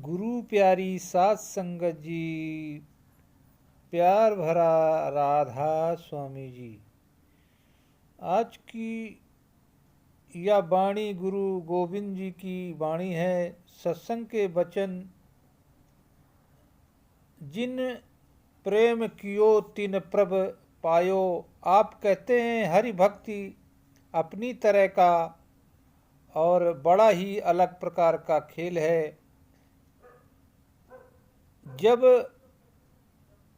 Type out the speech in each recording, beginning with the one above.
गुरु प्यारी सात संगत जी, प्यार भरा राधा स्वामी जी। आज की यह वाणी गुरु गोविंद जी की वाणी है। सत्संग के वचन, जिन प्रेम कियो तिन प्रभ पायो। आप कहते हैं हरि भक्ति अपनी तरह का और बड़ा ही अलग प्रकार का खेल है। जब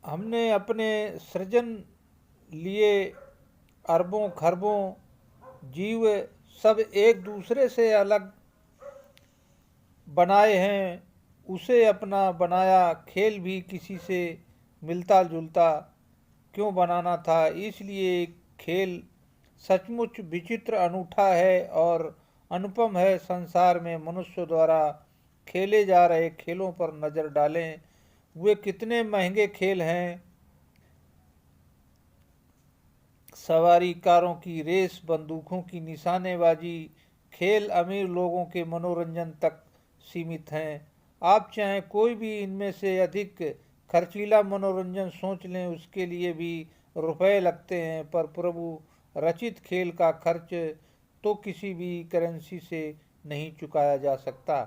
हमने अपने सृजन लिए अरबों खरबों जीव सब एक दूसरे से अलग बनाए हैं, उसे अपना बनाया खेल भी किसी से मिलता जुलता क्यों बनाना था। इसलिए खेल सचमुच विचित्र अनूठा है और अनुपम है। संसार में मनुष्य द्वारा खेले जा रहे खेलों पर नज़र डालें, वे कितने महंगे खेल हैं। सवारी, कारों की रेस, बंदूकों की निशानेबाजी, खेल अमीर लोगों के मनोरंजन तक सीमित हैं। आप चाहे कोई भी इनमें से अधिक खर्चीला मनोरंजन सोच लें, उसके लिए भी रुपए लगते हैं, पर प्रभु रचित खेल का खर्च तो किसी भी करेंसी से नहीं चुकाया जा सकता।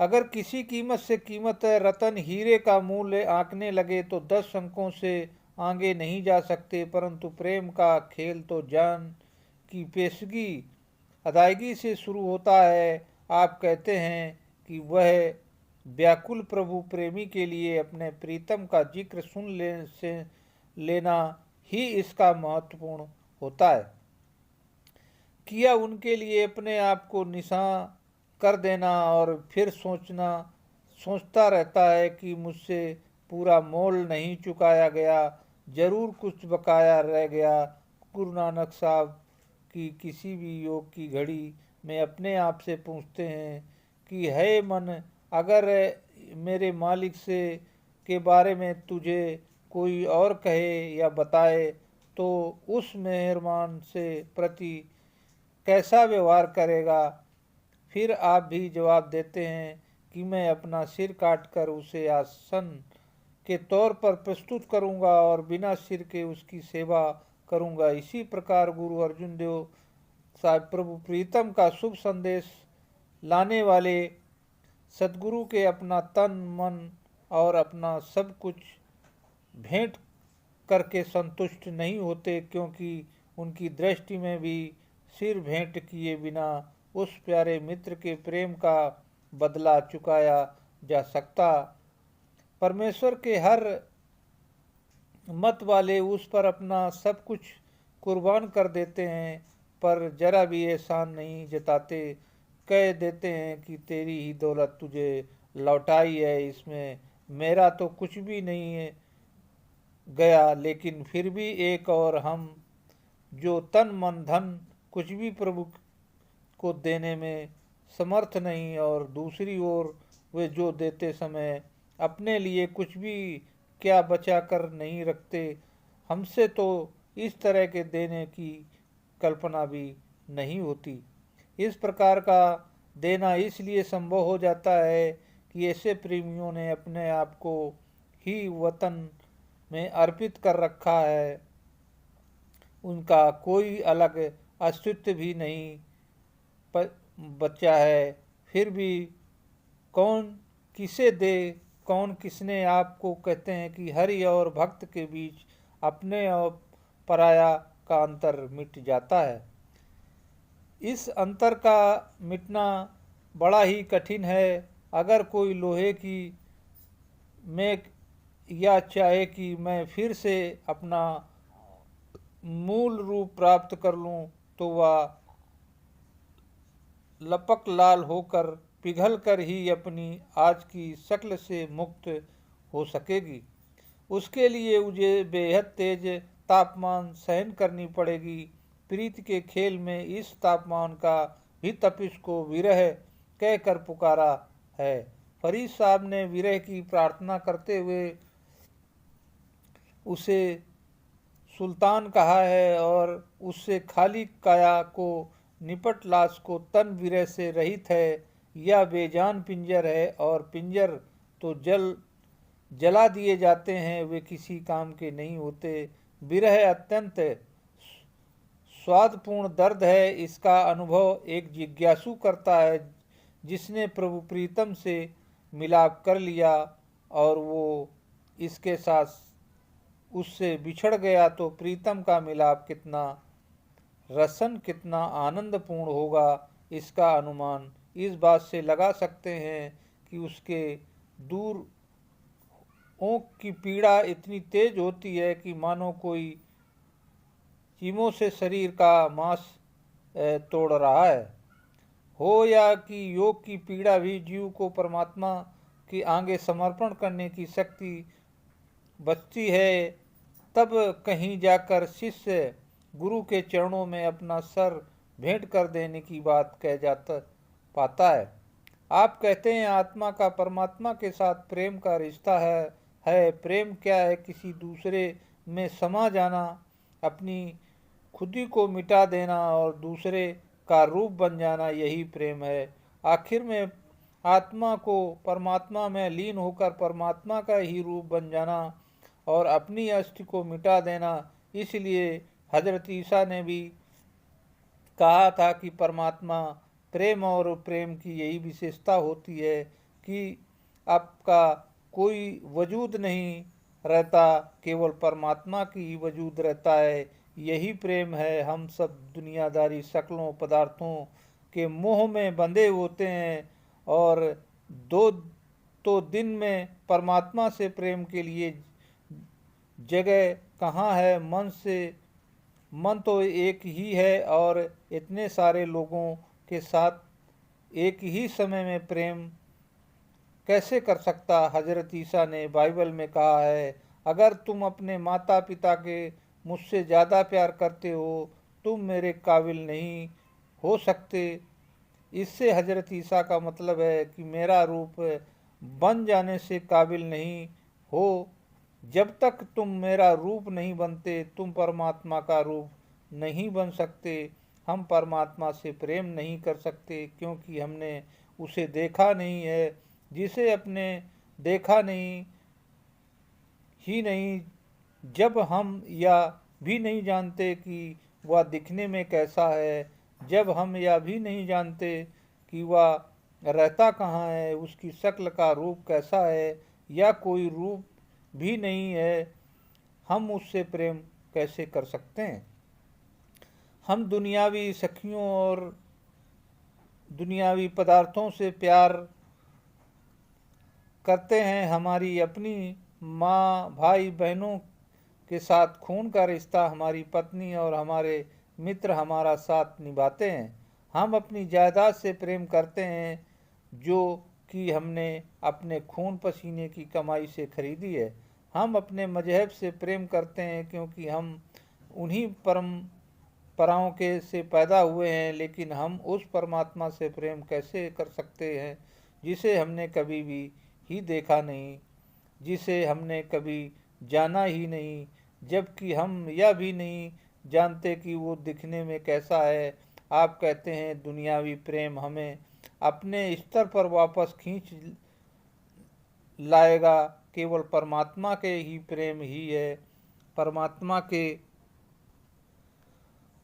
अगर किसी कीमत से कीमत रतन हीरे का मूल्य आंकने लगे तो 10 अंकों से आगे नहीं जा सकते, परंतु प्रेम का खेल तो जान की पेशगी अदायगी से शुरू होता है। आप कहते हैं कि वह व्याकुल प्रभु प्रेमी के लिए अपने प्रीतम का जिक्र लेना ही इसका महत्वपूर्ण होता है। किया उनके लिए अपने आप को निशान कर देना और फिर सोचता रहता है कि मुझसे पूरा मोल नहीं चुकाया गया, जरूर कुछ बकाया रह गया। गुरु नानक साहब की किसी भी योग की घड़ी में अपने आप से पूछते हैं कि है मन, अगर मेरे मालिक से के बारे में तुझे कोई और कहे या बताए तो उस मेहरबान से प्रति कैसा व्यवहार करेगा। फिर आप भी जवाब देते हैं कि मैं अपना सिर काटकर उसे आसन के तौर पर प्रस्तुत करूंगा और बिना सिर के उसकी सेवा करूंगा। इसी प्रकार गुरु अर्जुन देव साहब प्रभु प्रीतम का शुभ संदेश लाने वाले सदगुरु के अपना तन मन और अपना सब कुछ भेंट करके संतुष्ट नहीं होते, क्योंकि उनकी दृष्टि में भी सिर भेंट किए बिना उस प्यारे मित्र के प्रेम का बदला चुकाया जा सकता। परमेश्वर के हर मत वाले उस पर अपना सब कुछ कुर्बान कर देते हैं, पर जरा भी एहसान नहीं जताते। कह देते हैं कि तेरी ही दौलत तुझे लौटाई है, इसमें मेरा तो कुछ भी नहीं है गया। लेकिन फिर भी एक और हम जो तन मन धन कुछ भी प्रभु को देने में समर्थ नहीं, और दूसरी ओर वे जो देते समय अपने लिए कुछ भी क्या बचा कर नहीं रखते। हमसे तो इस तरह के देने की कल्पना भी नहीं होती। इस प्रकार का देना इसलिए संभव हो जाता है कि ऐसे प्रेमियों ने अपने आप को ही वतन में अर्पित कर रखा है। उनका कोई अलग अस्तित्व भी नहीं बचा है। फिर भी कौन किसे दे, कौन किसने। आपको कहते हैं कि हरि और भक्त के बीच अपने और पराया का अंतर मिट जाता है। इस अंतर का मिटना बड़ा ही कठिन है। अगर कोई लोहे की में या चाहे कि मैं फिर से अपना मूल रूप प्राप्त कर लूं, तो वह लपक लाल होकर पिघल कर ही अपनी आज की शक्ल से मुक्त हो सकेगी। उसके लिए मुझे बेहद तेज तापमान सहन करनी पड़ेगी। प्रीति के खेल में इस तापमान का भी तपिश को विरह कहकर पुकारा है। फरीद साहब ने विरह की प्रार्थना करते हुए उसे सुल्तान कहा है, और उससे खाली काया को निपट लाश को तन विरह से रहित है। या बेजान पिंजर है, और पिंजर तो जला दिए जाते हैं, वे किसी काम के नहीं होते। विरह अत्यंत स्वादपूर्ण दर्द है, इसका अनुभव एक जिज्ञासु करता है जिसने प्रभु प्रीतम से मिलाप कर लिया और वो इसके साथ उससे बिछड़ गया, तो प्रीतम का मिलाप कितना रसन, कितना आनंदपूर्ण होगा, इसका अनुमान इस बात से लगा सकते हैं कि उसके दूर ओंक की पीड़ा इतनी तेज होती है कि मानो कोई चीमों से शरीर का मांस तोड़ रहा है हो, या कि योग की पीड़ा भी जीव को परमात्मा के आगे समर्पण करने की शक्ति बचती है। तब कहीं जाकर शिष्य गुरु के चरणों में अपना सर भेंट कर देने की बात कह जाता पाता है। आप कहते हैं आत्मा का परमात्मा के साथ प्रेम का रिश्ता है। प्रेम क्या है? किसी दूसरे में समा जाना, अपनी खुदी को मिटा देना और दूसरे का रूप बन जाना, यही प्रेम है। आखिर में आत्मा को परमात्मा में लीन होकर परमात्मा का ही रूप बन जाना और अपनी अस्थि को मिटा देना। इसलिए हजरत ईसा ने भी कहा था कि परमात्मा प्रेम, और प्रेम की यही विशेषता होती है कि आपका कोई वजूद नहीं रहता, केवल परमात्मा की ही वजूद रहता है। यही प्रेम है। हम सब दुनियादारी शक्लों पदार्थों के मोह में बंधे होते हैं, और दो दिन में परमात्मा से प्रेम के लिए जगह कहाँ है? मन तो एक ही है, और इतने सारे लोगों के साथ एक ही समय में प्रेम कैसे कर सकता? हजरत ईसा ने बाइबल में कहा है, अगर तुम अपने माता पिता के मुझसे ज़्यादा प्यार करते हो, तुम मेरे काबिल नहीं हो सकते। इससे हजरत ईसा का मतलब है कि मेरा रूप बन जाने से काबिल नहीं हो। जब तक तुम मेरा रूप नहीं बनते, तुम परमात्मा का रूप नहीं बन सकते। हम परमात्मा से प्रेम नहीं कर सकते क्योंकि हमने उसे देखा नहीं है। जिसे अपने देखा नहीं ही नहीं, जब हम यह भी नहीं जानते कि वह दिखने में कैसा है, जब हम यह भी नहीं जानते कि वह रहता कहाँ है, उसकी शक्ल का रूप कैसा है, या कोई रूप भी नहीं है, हम उससे प्रेम कैसे कर सकते हैं? हम दुनियावी सखियों और दुनियावी पदार्थों से प्यार करते हैं। हमारी अपनी माँ, भाई, बहनों के साथ खून का रिश्ता, हमारी पत्नी और हमारे मित्र हमारा साथ निभाते हैं। हम अपनी जायदाद से प्रेम करते हैं जो कि हमने अपने खून पसीने की कमाई से खरीदी है। हम अपने मजहब से प्रेम करते हैं क्योंकि हम उन्हीं परंपराओं के से पैदा हुए हैं। लेकिन हम उस परमात्मा से प्रेम कैसे कर सकते हैं जिसे हमने कभी भी ही देखा नहीं, जिसे हमने कभी जाना ही नहीं, जबकि हम यह भी नहीं जानते कि वो दिखने में कैसा है। आप कहते हैं दुनियावी प्रेम हमें अपने स्तर पर वापस खींच लाएगा। केवल परमात्मा के ही प्रेम ही है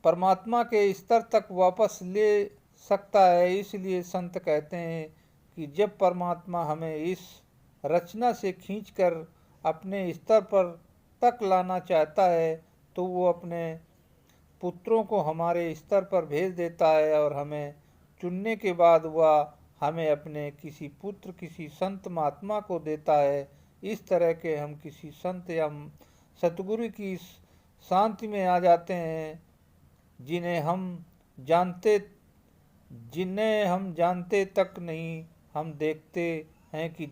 परमात्मा के स्तर तक वापस ले सकता है। इसलिए संत कहते हैं कि जब परमात्मा हमें इस रचना से खींचकर अपने स्तर पर तक लाना चाहता है, तो वो अपने पुत्रों को हमारे स्तर पर भेज देता है, और हमें चुनने के बाद वह हमें अपने किसी पुत्र, किसी संत महात्मा को देता है। इस तरह के हम किसी संत या सतगुरु की शांति में आ जाते हैं, जिन्हें हम जानते तक नहीं। हम देखते हैं कि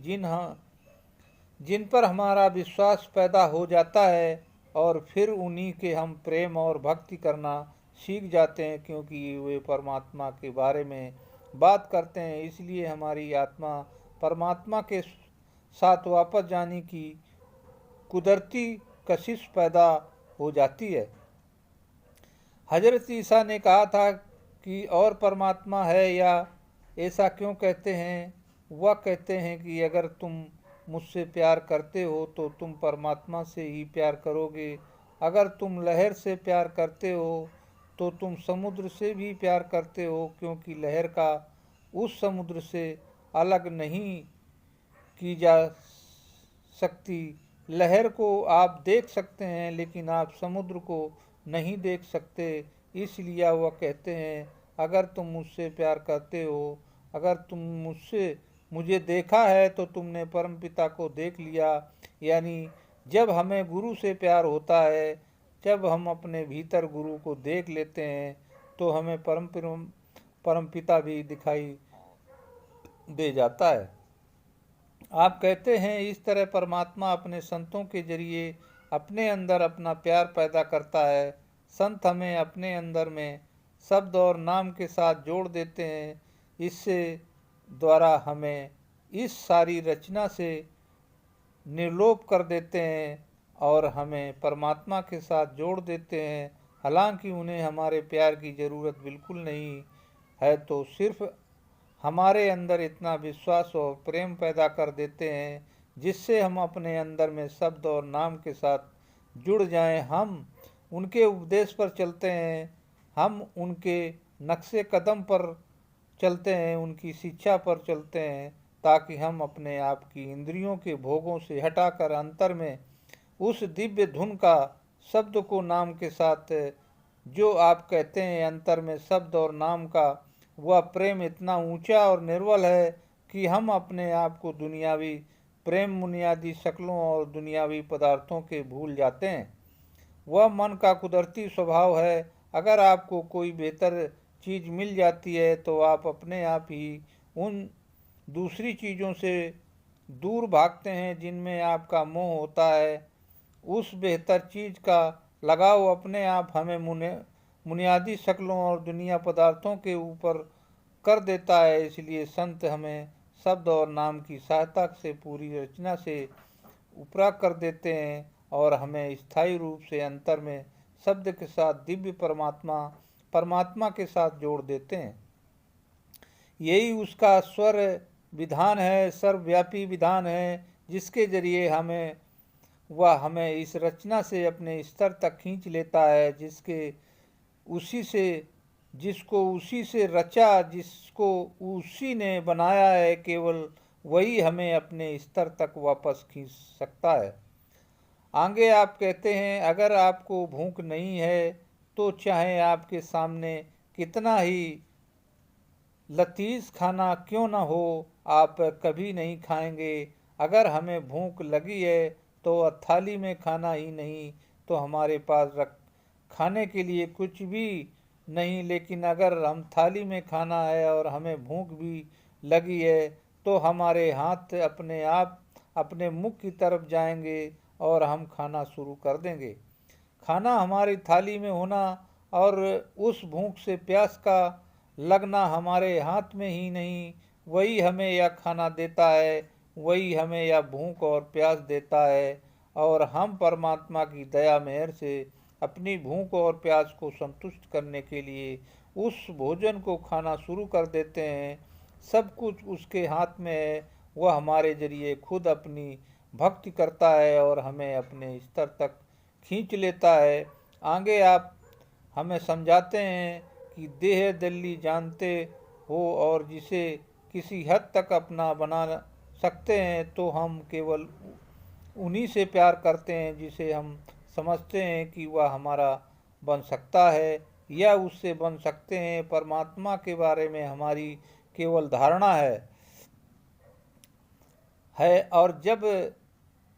जिन पर हमारा विश्वास पैदा हो जाता है, और फिर उन्हीं के हम प्रेम और भक्ति करना सीख जाते हैं, क्योंकि वे परमात्मा के बारे में बात करते हैं। इसलिए हमारी आत्मा परमात्मा के साथ वापस जाने की कुदरती कशिश पैदा हो जाती है। हजरत ईसा ने कहा था कि और परमात्मा है या ऐसा क्यों कहते हैं? वह कहते हैं कि अगर तुम मुझसे प्यार करते हो तो तुम परमात्मा से ही प्यार करोगे। अगर तुम लहर से प्यार करते हो तो तुम समुद्र से भी प्यार करते हो, क्योंकि लहर का उस समुद्र से अलग नहीं की जा सकती। लहर को आप देख सकते हैं लेकिन आप समुद्र को नहीं देख सकते। इसलिए वह कहते हैं, अगर तुम मुझसे प्यार करते हो, अगर तुम मुझे देखा है तो तुमने परमपिता को देख लिया। यानी जब हमें गुरु से प्यार होता है, जब हम अपने भीतर गुरु को देख लेते हैं तो हमें परमपिता भी दिखाई दे जाता है। आप कहते हैं इस तरह परमात्मा अपने संतों के जरिए अपने अंदर अपना प्यार पैदा करता है। संत हमें अपने अंदर में शब्द और नाम के साथ जोड़ देते हैं। इससे द्वारा हमें इस सारी रचना से निर्लोप कर देते हैं और हमें परमात्मा के साथ जोड़ देते हैं। हालांकि उन्हें हमारे प्यार की ज़रूरत बिल्कुल नहीं है, तो सिर्फ हमारे अंदर इतना विश्वास और प्रेम पैदा कर देते हैं जिससे हम अपने अंदर में शब्द और नाम के साथ जुड़ जाएं। हम उनके उपदेश पर चलते हैं, हम उनके नक्शे कदम पर चलते हैं, उनकी शिक्षा पर चलते हैं, ताकि हम अपने आप की इंद्रियों के भोगों से हटाकर अंतर में उस दिव्य धुन का शब्द को नाम के साथ, जो आप कहते हैं अंतर में शब्द और नाम का वह प्रेम इतना ऊंचा और निर्मल है कि हम अपने आप को दुनियावी प्रेम, बुनियादी शक्लों और दुनियावी पदार्थों के भूल जाते हैं। वह मन का कुदरती स्वभाव है। अगर आपको कोई बेहतर चीज़ मिल जाती है तो आप अपने आप ही उन दूसरी चीज़ों से दूर भागते हैं जिनमें आपका मोह होता है। उस बेहतर चीज़ का लगाव अपने आप हमें बुनियादी शक्लों और दुनिया पदार्थों के ऊपर कर देता है। इसलिए संत हमें शब्द और नाम की सहायता से पूरी रचना से उपरा कर देते हैं और हमें स्थायी रूप से अंतर में शब्द के साथ दिव्य परमात्मा के साथ जोड़ देते हैं। यही उसका स्वर विधान है, सर्वव्यापी विधान है, जिसके जरिए वह हमें इस रचना से अपने स्तर तक खींच लेता है, जिसको उसी से रचा, जिसको उसी ने बनाया है, केवल वही हमें अपने स्तर तक वापस खींच सकता है। आगे आप कहते हैं, अगर आपको भूख नहीं है तो चाहे आपके सामने कितना ही लतीफ़ खाना क्यों न हो, आप कभी नहीं खाएंगे। अगर हमें भूख लगी है तो थाली में खाना ही नहीं तो हमारे पास खाने के लिए कुछ भी नहीं, लेकिन अगर हम थाली में खाना है और हमें भूख भी लगी है तो हमारे हाथ अपने आप अपने मुख की तरफ जाएंगे और हम खाना शुरू कर देंगे। खाना हमारी थाली में होना और उस भूख से प्यास का लगना हमारे हाथ में ही नहीं, वही हमें यह खाना देता है, वही हमें यह भूख और प्यास देता है। और हम परमात्मा की दया मेहर से अपनी भूख और प्यास को संतुष्ट करने के लिए उस भोजन को खाना शुरू कर देते हैं। सब कुछ उसके हाथ में है, वह हमारे जरिए खुद अपनी भक्ति करता है और हमें अपने स्तर तक खींच लेता है। आगे आप हमें समझाते हैं कि देह दिल्ली जानते हो और जिसे किसी हद तक अपना बना सकते हैं तो हम केवल उन्हीं से प्यार करते हैं जिसे हम समझते हैं कि वह हमारा बन सकता है या उससे बन सकते हैं। परमात्मा के बारे में हमारी केवल धारणा है और जब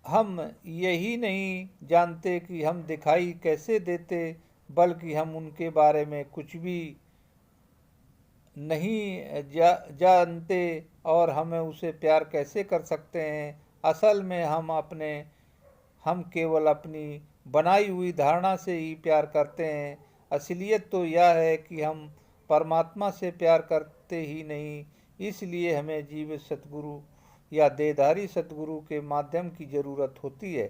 हम यही नहीं जानते कि हम दिखाई कैसे देते, बल्कि हम उनके बारे में कुछ भी नहीं जानते और हमें उसे प्यार कैसे कर सकते हैं। असल में हम केवल अपनी बनाई हुई धारणा से ही प्यार करते हैं। असलियत तो यह है कि हम परमात्मा से प्यार करते ही नहीं। इसलिए हमें जीवित सतगुरु या देहधारी सतगुरु के माध्यम की ज़रूरत होती है,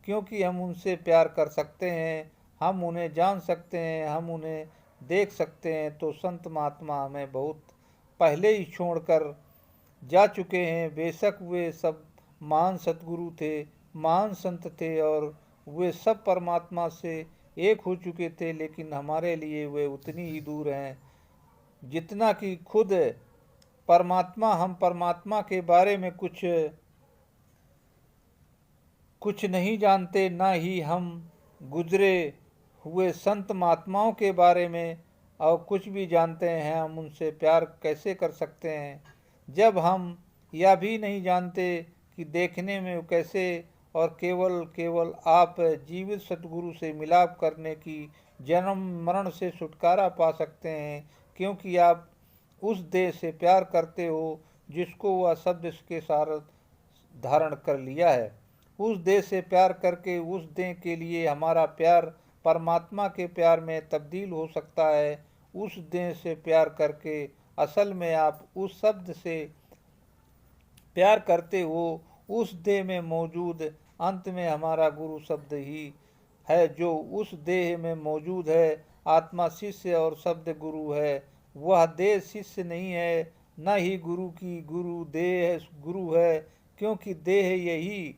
क्योंकि हम उनसे प्यार कर सकते हैं, हम उन्हें जान सकते हैं, हम उन्हें देख सकते हैं। तो संत महात्मा हमें बहुत पहले ही छोड़कर जा चुके हैं। बेशक वे सब महान सतगुरु थे, महान संत थे और वे सब परमात्मा से एक हो चुके थे, लेकिन हमारे लिए वे उतनी ही दूर हैं जितना कि खुद परमात्मा। हम परमात्मा के बारे में कुछ नहीं जानते, ना ही हम गुजरे हुए संत महात्माओं के बारे में और कुछ भी जानते हैं। हम उनसे प्यार कैसे कर सकते हैं जब हम यह भी नहीं जानते कि देखने में कैसे, और केवल आप जीवित सतगुरु से मिलाप करने की जन्म मरण से छुटकारा पा सकते हैं, क्योंकि आप उस देह से प्यार करते हो जिसको वह शब्द के साथ धारण कर लिया है। उस देह से प्यार करके उस देह के लिए हमारा प्यार परमात्मा के प्यार में तब्दील हो सकता है। उस देह से प्यार करके असल में आप उस शब्द से प्यार करते हो। उस देह में मौजूद अंत में हमारा गुरु शब्द ही है जो उस देह में मौजूद है। आत्मा शिष्य और शब्द गुरु है। वह देह शिष्य नहीं है, न ही गुरु की गुरु देह गुरु है, क्योंकि देह यही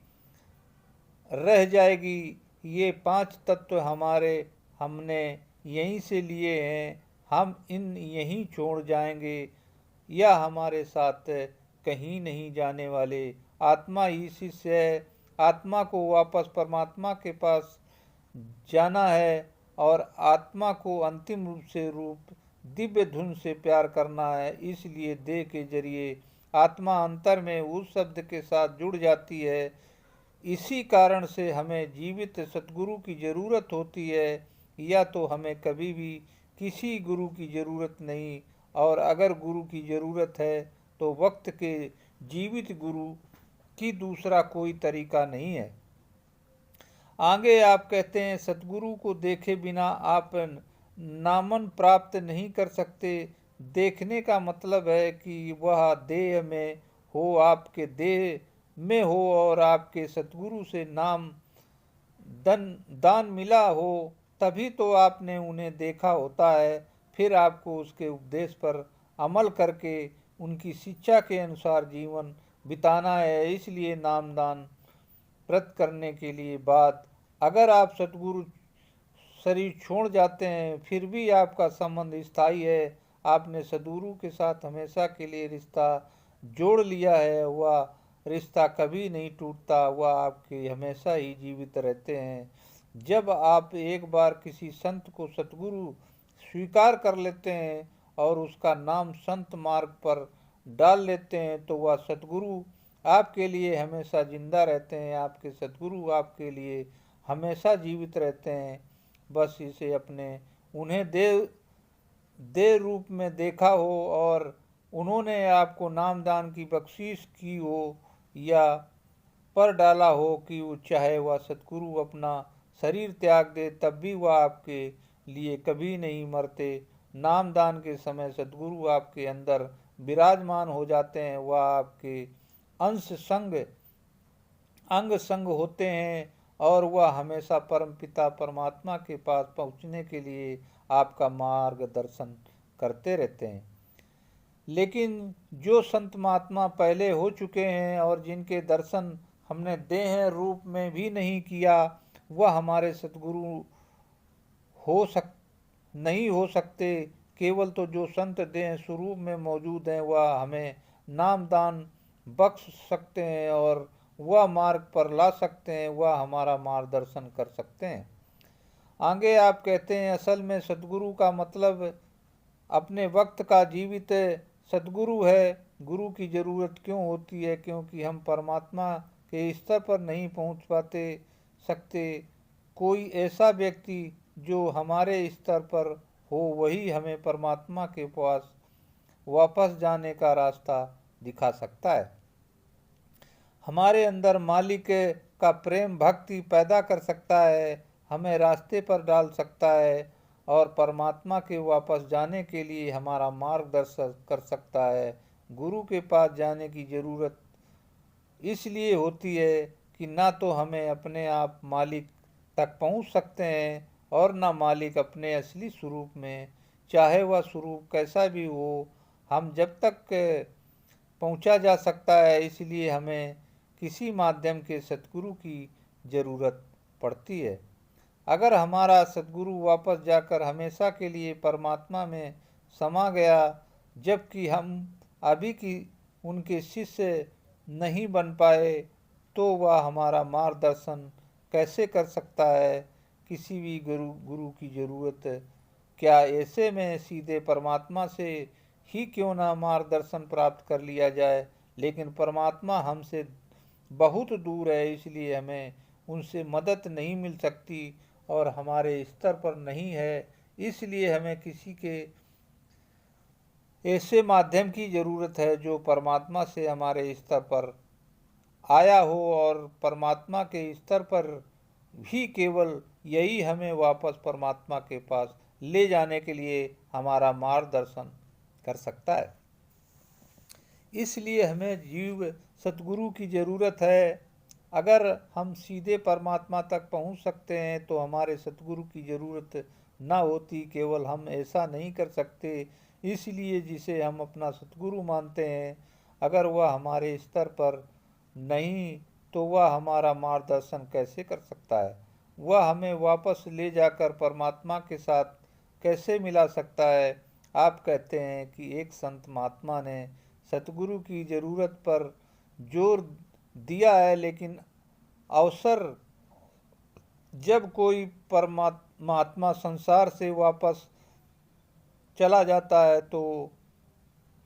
रह जाएगी। ये 5 तत्व हमने यहीं से लिए हैं, हम इन यहीं छोड़ जाएंगे, यह हमारे साथ कहीं नहीं जाने वाले। आत्मा ही शिष्य है। आत्मा को वापस परमात्मा के पास जाना है और आत्मा को अंतिम रूप दिव्य धुन से प्यार करना है। इसलिए देह के जरिए आत्मा अंतर में उस शब्द के साथ जुड़ जाती है। इसी कारण से हमें जीवित सतगुरु की ज़रूरत होती है, या तो हमें कभी भी किसी गुरु की ज़रूरत नहीं, और अगर गुरु की ज़रूरत है तो वक्त के जीवित गुरु की दूसरा कोई तरीका नहीं है। आगे आप कहते हैं सतगुरु को देखे बिना आप नामन प्राप्त नहीं कर सकते। देखने का मतलब है कि वह देह में हो, आपके देह में हो और आपके सतगुरु से नाम दान मिला हो, तभी तो आपने उन्हें देखा होता है। फिर आपको उसके उपदेश पर अमल करके उनकी शिक्षा के अनुसार जीवन बिताना है। इसलिए नामदान व्रत करने के लिए बाद अगर आप सतगुरु शरीर छोड़ जाते हैं, फिर भी आपका संबंध स्थायी है, आपने सदगुरु के साथ हमेशा के लिए रिश्ता जोड़ लिया है, वह रिश्ता कभी नहीं टूटता, वह आपके हमेशा ही जीवित रहते हैं। जब आप एक बार किसी संत को सतगुरु स्वीकार कर लेते हैं और उसका नाम संत मार्ग पर डाल लेते हैं, तो वह सतगुरु आपके लिए हमेशा जिंदा रहते हैं। आपके सतगुरु आपके लिए हमेशा जीवित रहते हैं। बस इसे अपने उन्हें देव रूप में देखा हो और उन्होंने आपको नामदान की बख्शीश की हो या पर डाला हो कि वो चाहे वह सतगुरु अपना शरीर त्याग दे, तब भी वह आपके लिए कभी नहीं मरते। नामदान के समय सतगुरु आपके अंदर विराजमान हो जाते हैं। वह आपके अंग संग होते हैं और वह हमेशा परमपिता परमात्मा के पास पहुंचने के लिए आपका मार्गदर्शन करते रहते हैं। लेकिन जो संत महात्मा पहले हो चुके हैं और जिनके दर्शन हमने देह रूप में भी नहीं किया, वह हमारे सतगुरु नहीं हो सकते। केवल तो जो संत देह स्वरूप में मौजूद हैं वह हमें नामदान बख्श सकते हैं और वह मार्ग पर ला सकते हैं, वह हमारा मार्गदर्शन कर सकते हैं। आगे आप कहते हैं असल में सतगुरु का मतलब अपने वक्त का जीवित सतगुरु है। गुरु की ज़रूरत क्यों होती है? क्योंकि हम परमात्मा के स्तर पर नहीं पहुंच सकते। कोई ऐसा व्यक्ति जो हमारे स्तर पर हो वही हमें परमात्मा के पास वापस जाने का रास्ता दिखा सकता है, हमारे अंदर मालिक का प्रेम भक्ति पैदा कर सकता है, हमें रास्ते पर डाल सकता है और परमात्मा के वापस जाने के लिए हमारा मार्गदर्शन कर सकता है। गुरु के पास जाने की ज़रूरत इसलिए होती है कि ना तो हमें अपने आप मालिक तक पहुंच सकते हैं और ना मालिक अपने असली स्वरूप में, चाहे वह स्वरूप कैसा भी हो, हम जब तक पहुंचा जा सकता है, इसलिए हमें किसी माध्यम के सतगुरु की ज़रूरत पड़ती है। अगर हमारा सतगुरु वापस जाकर हमेशा के लिए परमात्मा में समा गया, जबकि हम अभी की उनके शिष्य नहीं बन पाए, तो वह हमारा मार्गदर्शन कैसे कर सकता है। किसी भी गुरु की ज़रूरत क्या, ऐसे में सीधे परमात्मा से ही क्यों ना मार्गदर्शन प्राप्त कर लिया जाए, लेकिन परमात्मा हमसे बहुत दूर है, इसलिए हमें उनसे मदद नहीं मिल सकती और हमारे स्तर पर नहीं है। इसलिए हमें किसी के ऐसे माध्यम की ज़रूरत है जो परमात्मा से हमारे स्तर पर आया हो, और परमात्मा के स्तर पर भी केवल यही हमें वापस परमात्मा के पास ले जाने के लिए हमारा मार्गदर्शन कर सकता है। इसलिए हमें जीव सतगुरु की ज़रूरत है। अगर हम सीधे परमात्मा तक पहुंच सकते हैं तो हमारे सतगुरु की ज़रूरत न होती। केवल हम ऐसा नहीं कर सकते, इसलिए जिसे हम अपना सतगुरु मानते हैं, अगर वह हमारे स्तर पर नहीं, तो वह हमारा मार्गदर्शन कैसे कर सकता है। वह हमें वापस ले जाकर परमात्मा के साथ कैसे मिला सकता है। आप कहते हैं कि एक संत महात्मा ने सतगुरु की ज़रूरत पर जोर दिया है, लेकिन अवसर जब कोई महात्मा संसार से वापस चला जाता है तो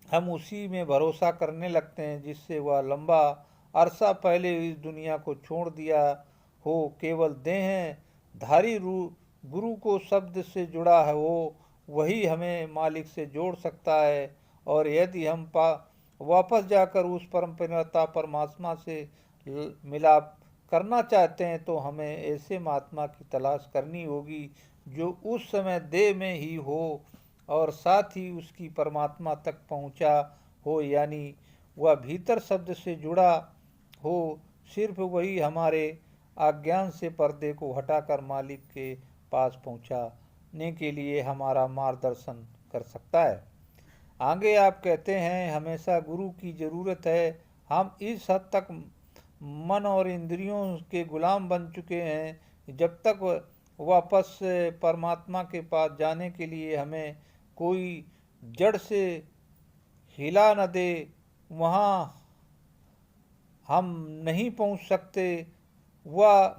हम उसी में भरोसा करने लगते हैं जिससे वह लंबा अरसा पहले इस दुनिया को छोड़ दिया हो। केवल देह धारी गुरु को शब्द से जुड़ा है हो, वही हमें मालिक से जोड़ सकता है। और यदि हम वापस जाकर उस परमपिता परमात्मा से मिलाप करना चाहते हैं तो हमें ऐसे महात्मा की तलाश करनी होगी जो उस समय देह में ही हो और साथ ही उसकी परमात्मा तक पहुंचा हो, यानी वह भीतर शब्द से जुड़ा हो। सिर्फ वही हमारे अज्ञान से पर्दे को हटाकर मालिक के पास पहुंचाने के लिए हमारा मार्गदर्शन कर सकता है। आगे आप कहते हैं हमेशा गुरु की ज़रूरत है। हम इस हद तक मन और इंद्रियों के गुलाम बन चुके हैं, जब तक वापस परमात्मा के पास जाने के लिए हमें कोई जड़ से हिला न दे, वहाँ हम नहीं पहुँच सकते। वह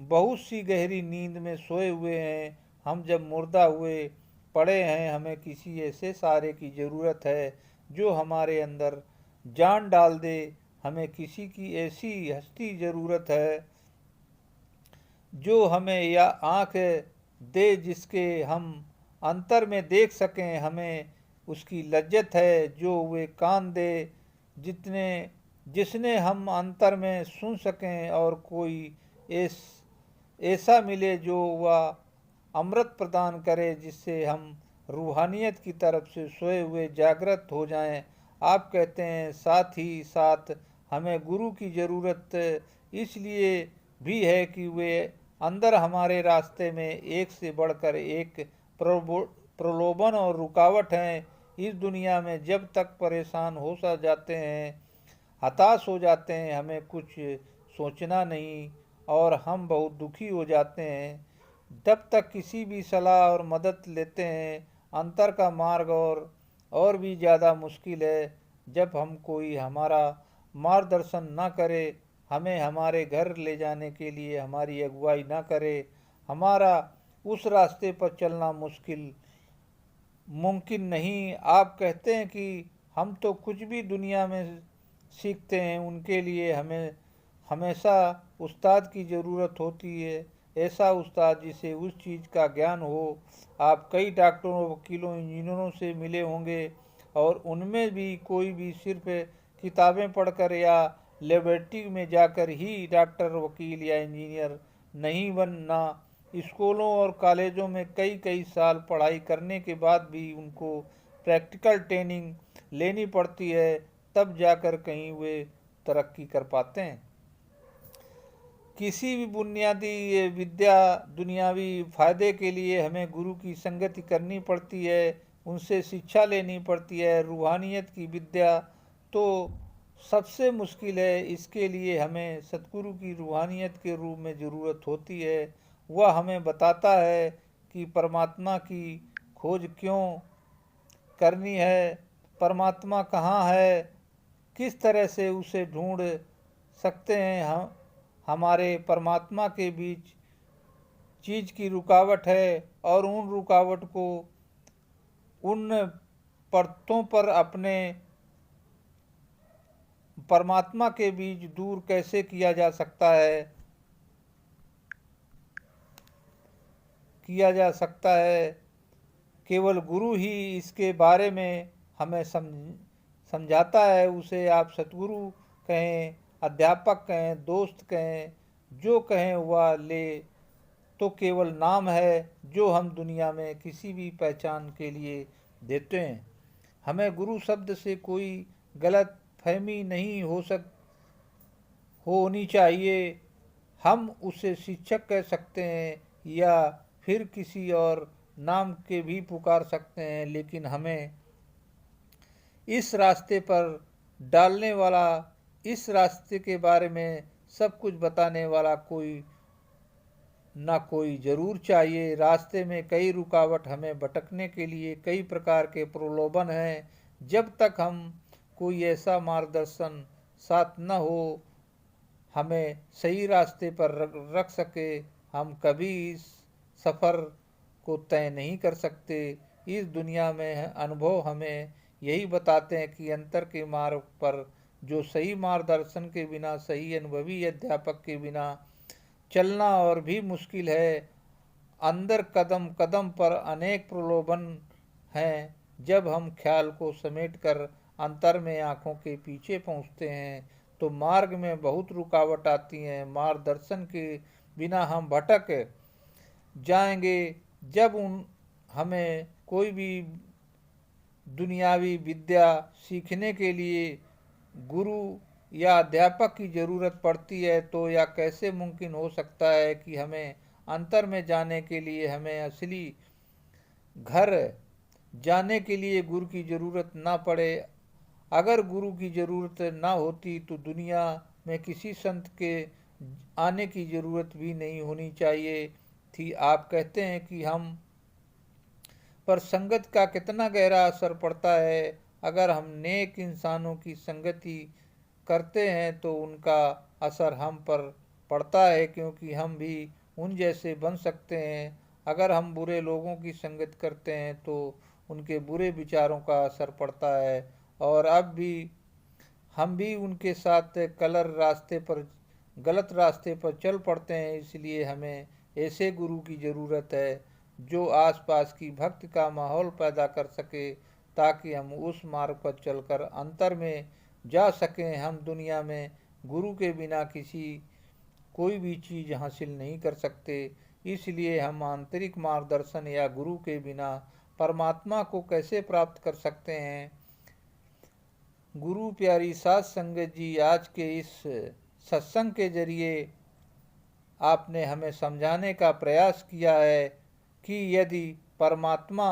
बहुत सी गहरी नींद में सोए हुए हैं। हम जब मुर्दा हुए पड़े हैं, हमें किसी ऐसे सहारे की ज़रूरत है जो हमारे अंदर जान डाल दे। हमें किसी की ऐसी हस्ती ज़रूरत है जो हमें या आँख दे जिसके हम अंतर में देख सकें। हमें उसकी लज्जत है जो वे कान दे जिसने हम अंतर में सुन सकें, और कोई ऐसा मिले जो वह अमृत प्रदान करे जिससे हम रूहानियत की तरफ से सोए हुए जागृत हो जाएं। आप कहते हैं साथ ही साथ हमें गुरु की ज़रूरत इसलिए भी है कि वे अंदर हमारे रास्ते में एक से बढ़कर एक प्रलोभन और रुकावट हैं। इस दुनिया में जब तक परेशान हो सा जाते हैं, हताश हो जाते हैं, हमें कुछ सोचना नहीं और हम बहुत दुखी हो जाते हैं, तब तक किसी भी सलाह और मदद लेते हैं। अंतर का मार्ग और भी ज़्यादा मुश्किल है जब हम कोई हमारा मार्गदर्शन ना करे, हमें हमारे घर ले जाने के लिए हमारी अगुवाई ना करे, हमारा उस रास्ते पर चलना मुमकिन नहीं। आप कहते हैं कि हम तो कुछ भी दुनिया में सीखते हैं, उनके लिए हमें हमेशा उस्ताद की ज़रूरत होती है, ऐसा उस्ताद जिसे उस चीज़ का ज्ञान हो। आप कई डॉक्टरों, वकीलों, इंजीनियरों से मिले होंगे और उनमें भी कोई भी सिर्फ किताबें पढ़कर या लेबोरेटरी में जाकर ही डॉक्टर, वकील या इंजीनियर नहीं बनना। स्कूलों और कॉलेजों में कई कई साल पढ़ाई करने के बाद भी उनको प्रैक्टिकल ट्रेनिंग लेनी पड़ती है, तब जाकर कहीं वे तरक्की कर पाते हैं। किसी भी दुनियावी फ़ायदे के लिए हमें गुरु की संगति करनी पड़ती है। उनसे शिक्षा लेनी पड़ती है। रूहानियत की विद्या तो सबसे मुश्किल है, इसके लिए हमें सतगुरु की रूहानियत के रूप में ज़रूरत होती है। वह हमें बताता है कि परमात्मा की खोज क्यों करनी है, परमात्मा कहाँ है, किस तरह से उसे ढूंढ सकते हैं। हम हमारे परमात्मा के बीच चीज़ की रुकावट है, और उन रुकावट को उन परतों पर अपने परमात्मा के बीच दूर कैसे किया जा सकता है, केवल गुरु ही इसके बारे में हमें समझाता है। उसे आप सतगुरु कहें, अध्यापक कहें, दोस्त कहें, जो कहें वह ले, तो केवल नाम है जो हम दुनिया में किसी भी पहचान के लिए देते हैं। हमें गुरु शब्द से कोई गलत फहमी नहीं होनी चाहिए। हम उसे शिक्षक कह सकते हैं या फिर किसी और नाम के भी पुकार सकते हैं, लेकिन हमें इस रास्ते पर डालने वाला, इस रास्ते के बारे में सब कुछ बताने वाला कोई ना कोई ज़रूर चाहिए। रास्ते में कई रुकावट हमें भटकने के लिए कई प्रकार के प्रलोभन हैं। जब तक हम कोई ऐसा मार्गदर्शन साथ न हो हमें सही रास्ते पर रख सके, हम कभी इस सफ़र को तय नहीं कर सकते। इस दुनिया में अनुभव हमें यही बताते हैं कि अंतर के मार्ग पर जो सही मार्गदर्शन के बिना, सही अनुभवी अध्यापक के बिना चलना और भी मुश्किल है। अंदर कदम कदम पर अनेक प्रलोभन हैं। जब हम ख्याल को समेटकर अंतर में आँखों के पीछे पहुँचते हैं तो मार्ग में बहुत रुकावट आती हैं। मार्गदर्शन के बिना हम भटक जाएंगे। जब हमें कोई भी दुनियावी विद्या सीखने के लिए गुरु या अध्यापक की ज़रूरत पड़ती है, तो यह कैसे मुमकिन हो सकता है कि हमें अंतर में जाने के लिए, हमें असली घर जाने के लिए गुरु की ज़रूरत ना पड़े। अगर गुरु की ज़रूरत ना होती तो दुनिया में किसी संत के आने की ज़रूरत भी नहीं होनी चाहिए थी। आप कहते हैं कि हम पर संगत का कितना गहरा असर पड़ता है। अगर हम नेक इंसानों की संगति करते हैं तो उनका असर हम पर पड़ता है, क्योंकि हम भी उन जैसे बन सकते हैं। अगर हम बुरे लोगों की संगत करते हैं तो उनके बुरे विचारों का असर पड़ता है, और अब भी हम भी उनके साथ गलत रास्ते पर चल पड़ते हैं। इसलिए हमें ऐसे गुरु की ज़रूरत है जो आसपास की भक्ति का माहौल पैदा कर सके, ताकि हम उस मार्ग पर चलकर अंतर में जा सकें। हम दुनिया में गुरु के बिना कोई भी चीज़ हासिल नहीं कर सकते। इसलिए हम आंतरिक मार्गदर्शन या गुरु के बिना परमात्मा को कैसे प्राप्त कर सकते हैं। गुरु प्यारी साध संगत जी, आज के इस सत्संग के जरिए आपने हमें समझाने का प्रयास किया है कि यदि परमात्मा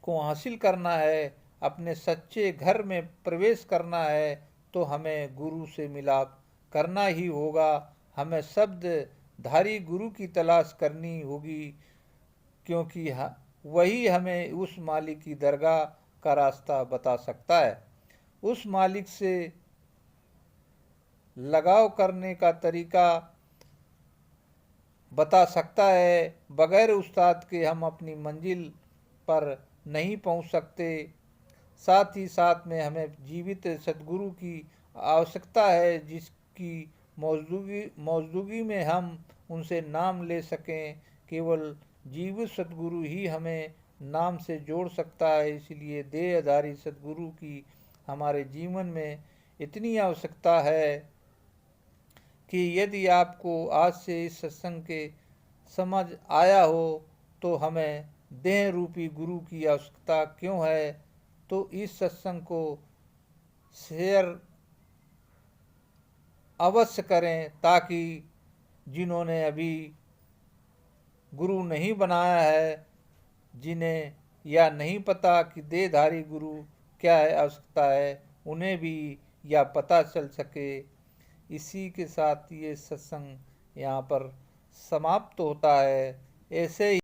को हासिल करना है, अपने सच्चे घर में प्रवेश करना है, तो हमें गुरु से मिलाप करना ही होगा। हमें शब्दधारी गुरु की तलाश करनी होगी, क्योंकि वही हमें उस मालिक की दरगाह का रास्ता बता सकता है। उस मालिक से लगाव करने का तरीका बता सकता है। बगैर उस्ताद के हम अपनी मंजिल पर नहीं पहुंच सकते। साथ ही साथ में हमें जीवित सद्गुरु की आवश्यकता है, जिसकी मौजूदगी में हम उनसे नाम ले सकें। केवल जीवित सद्गुरु ही हमें नाम से जोड़ सकता है। इसलिए देहधारी सद्गुरु की हमारे जीवन में इतनी आवश्यकता है कि यदि आपको आज से इस सत्संग के समझ आया हो तो हमें देह रूपी गुरु की आवश्यकता क्यों है, तो इस सत्संग को शेयर अवश्य करें, ताकि जिन्होंने अभी गुरु नहीं बनाया है, जिन्हें या नहीं पता कि देहधारी गुरु क्या है आवश्यकता है, उन्हें भी यह पता चल सके। इसी के साथ ये सत्संग यहाँ पर समाप्त होता है। ऐसे ही